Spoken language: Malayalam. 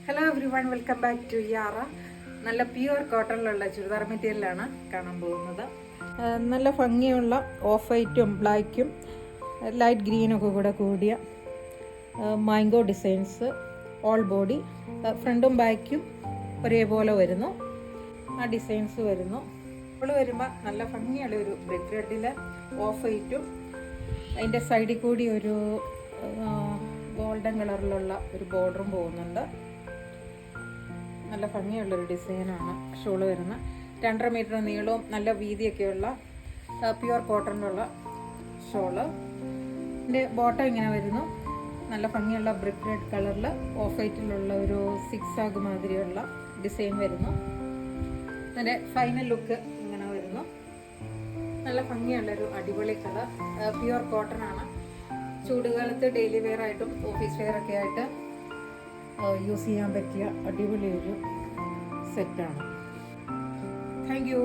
Hello everyone, welcome back to Yaara. നല്ല പ്യുവർ കോട്ടണിലുള്ള ചുരിദാർ മെറ്റീരിയലാണ് കാണാൻ പോകുന്നത്. നല്ല ഭംഗിയുള്ള ഓഫ് വൈറ്റും ബ്ലാക്കും ലൈറ്റ് ഗ്രീനൊക്കെ കൂടെ കൂടിയ മാംഗോ ഡിസൈൻസ്, ഓൾ ബോഡി, ഫ്രണ്ടും ബാക്കും ഒരേപോലെ വരുന്നു. ആ ഡിസൈൻസ് വരുന്നു. ഇപ്പോൾ വരുമ്പോൾ നല്ല ഭംഗിയുള്ള ഒരു ബ്രിക്ക് റെഡിൽ ഓഫ് വൈറ്റും അതിൻ്റെ സൈഡിൽ കൂടി ഒരു ഗോൾഡൻ കളറിലുള്ള ഒരു ബോർഡറും പോകുന്നുണ്ട്. നല്ല ഭംഗിയുള്ളൊരു ഡിസൈനാണ് ഷോള് വരുന്നത്. 2.5 മീറ്റർ നീളവും നല്ല വീതിയൊക്കെയുള്ള പ്യുവർ കോട്ടണിലുള്ള ഷോള്. ഇതിൻ്റെ ബോട്ടം ഇങ്ങനെ വരുന്നു. നല്ല ഭംഗിയുള്ള ബ്രിക്ക് റെഡ് കളറിൽ ഓഫ് വൈറ്റിലുള്ള ഒരു സിക്സാഗ് മാതിരിയുള്ള ഡിസൈൻ വരുന്നു. അതിൻ്റെ ഫൈനൽ ലുക്ക് ഇങ്ങനെ വരുന്നു. നല്ല ഭംഗിയുള്ളൊരു അടിപൊളി കളർ, പ്യുവർ കോട്ടൺ ആണ്. ചൂടുകാലത്ത് ഡെയിലി വെയർ ആയിട്ടും ഓഫീസ് വെയർ ഒക്കെ ആയിട്ട് യൂസ് ചെയ്യാൻ പറ്റിയ അടിപൊളി ഒരു സെറ്റാണ്. Thank you.